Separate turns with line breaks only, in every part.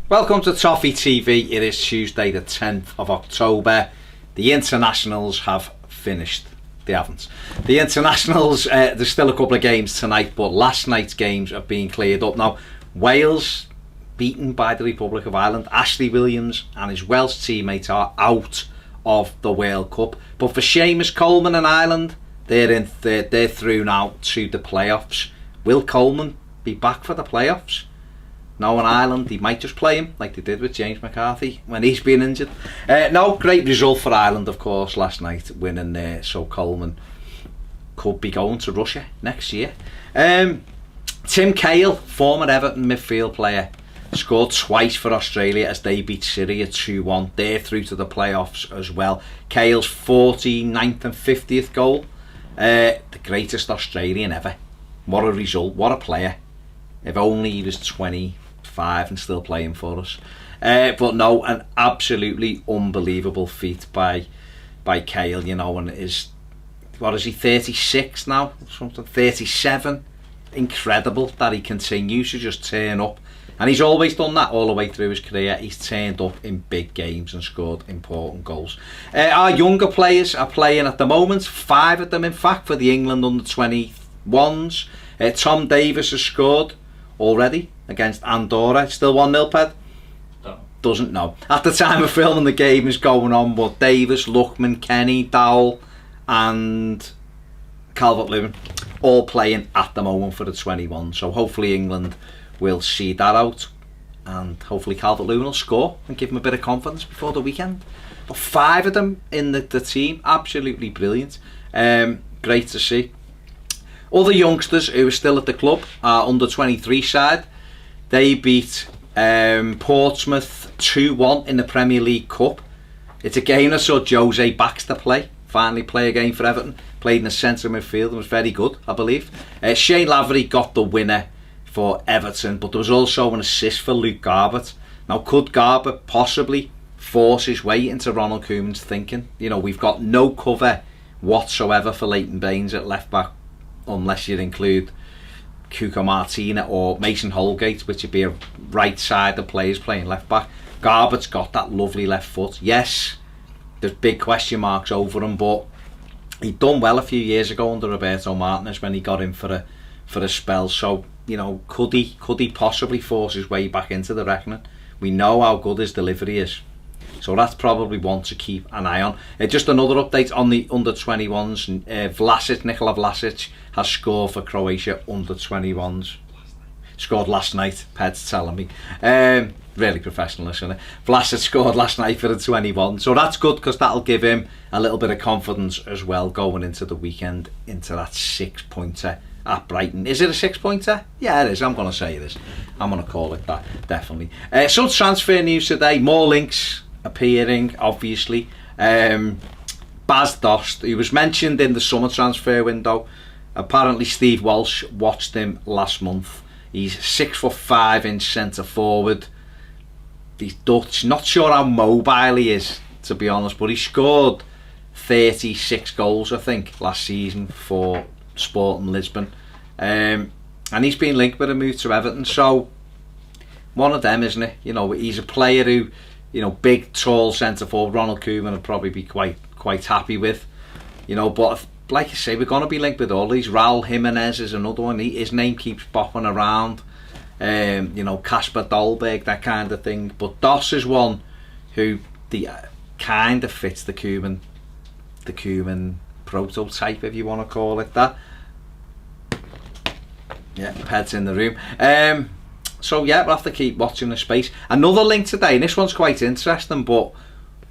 Welcome to Toffee TV. It is Tuesday the 10th of October. The internationals have finished. They haven't. The internationals, there's still a couple of games tonight, but last night's games have been cleared up. Now, Wales beaten by the Republic of Ireland. Ashley Williams and his Welsh teammates are out of the World Cup. But for Seamus Coleman and Ireland, they're through now to the playoffs. Will Coleman be back for the playoffs? No, in Ireland, he might just play him like they did with James McCarthy when he's been injured. No, great result for Ireland, of course, last night, winning there. So Coleman could be going to Russia next year. Tim Cahill, former Everton midfield player, scored twice for Australia as they beat Syria 2-1. They're through to the playoffs as well. Cahill's 49th and 50th goal. The greatest Australian ever. What a result, what a player. If only he was 25 and still playing for us. But no, an absolutely unbelievable feat by Cahill, you know, and what is he, 36 now? Something, 37. Incredible that he continues to just turn up. And he's always done that all the way through his career. He's turned up in big games and scored important goals. Our younger players are playing at the moment, 5 of them in fact, for the England under-21s. Tom Davies has scored already against Andorra. Still 1-0, Ped?
No.
Doesn't know. At the time of filming, the game is going on, but Davies, Luckman, Kenny, Dowell and Calvert-Lewin all playing at the moment for the 21. So hopefully England will see that out, and hopefully Calvert-Lewin will score and give him a bit of confidence before the weekend. But 5 of them in the team, absolutely brilliant. Great to see. Other youngsters who are still at the club, our under-23 side, they beat Portsmouth 2-1 in the Premier League Cup. It's a game I saw Jose Baxter finally play a game for Everton. Played in the centre midfield and was very good, I believe. Shane Lavery got the winner for Everton, but there was also an assist for Luke Garbett. Now, could Garbett possibly force his way into Ronald Koeman's thinking? You know, we've got no cover whatsoever for Leighton Baines at left back, unless you include Cuco Martina or Mason Holgate, which would be a right side of players playing left back. Garbett's got that lovely left foot. Yes, there's big question marks over him, but he'd done well a few years ago under Roberto Martinez when he got in for a spell. So, you know, could he possibly force his way back into the reckoning? We know how good his delivery is, so that's probably one to keep an eye on. Just another update on the under-21s. Nikola Vlasic has scored for Croatia under-21s. Scored last night, Ped's telling me. Really professional, isn't it? Vlasic scored last night for the 21. So that's good, because that'll give him a little bit of confidence as well going into the weekend, into that 6-pointer at Brighton. Is it a 6-pointer? Yeah, it is. I'm going to say it is. I'm going to call it that, definitely. Some transfer news today. More links appearing, obviously. Bas Dost, who was mentioned in the summer transfer window. Apparently Steve Walsh watched him last month. He's 6'5" centre forward. He's Dutch. Not sure how mobile he is, to be honest, but he scored 36 goals, I think, last season for Sporting Lisbon. And he's been linked with a move to Everton. So one of them, isn't it? You know, he's a player who, you know, big, tall centre forward. Ronald Koeman would probably be quite happy with. You know, but like I say, we're going to be linked with all these. Raul Jimenez is another one. His name keeps popping around. You know, Kasper Dolberg, that kind of thing. But Doss is one who kind of fits the Koeman prototype, if you want to call it that. Yeah, Ped's in the room. So yeah, we'll have to keep watching the space. Another link today, and this one's quite interesting, but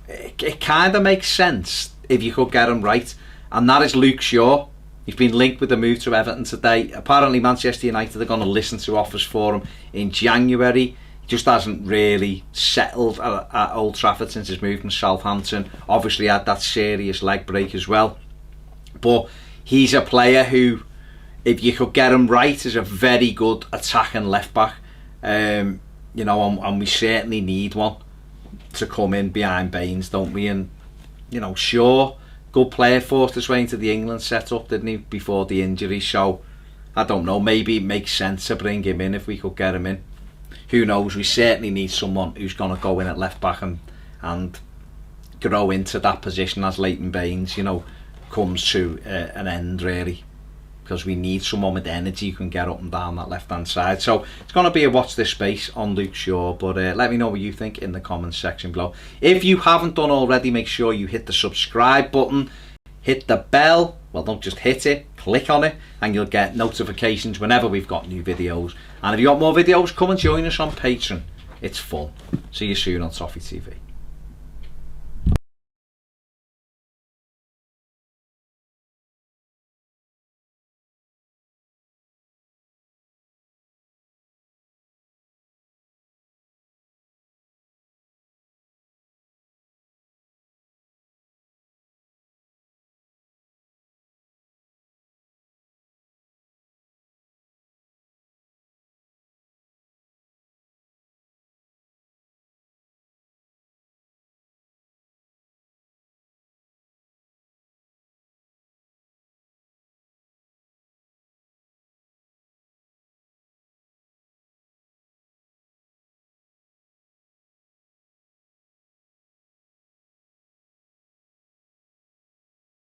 it kind of makes sense if you could get him right, and that is Luke Shaw. He's been linked with the move to Everton today. Apparently Manchester United are going to listen to offers for him in January. He just hasn't really settled at Old Trafford since his move from Southampton. Obviously had that serious leg break as well. But he's a player who, if you could get him right, is a very good attacking left back. You know, and we certainly need one to come in behind Baines, don't we? And, you know, Shaw, good player, forced his way into the England setup, didn't he, before the injury? So I don't know, maybe it makes sense to bring him in if we could get him in. who knows, we certainly need someone who's going to go in at left back and grow into that position as Leighton Baines, you know, comes to an end, really, because we need someone with energy who can get up and down that left hand side. So it's going to be a watch this space on Luke Shaw, but let me know what you think in the comments section below. If you haven't done already, make sure you hit the subscribe button, hit the bell, well, don't just hit it, click on it, and you'll get notifications whenever we've got new videos. And if you want more videos, come and join us on Patreon. It's fun. See you soon on Toffee TV.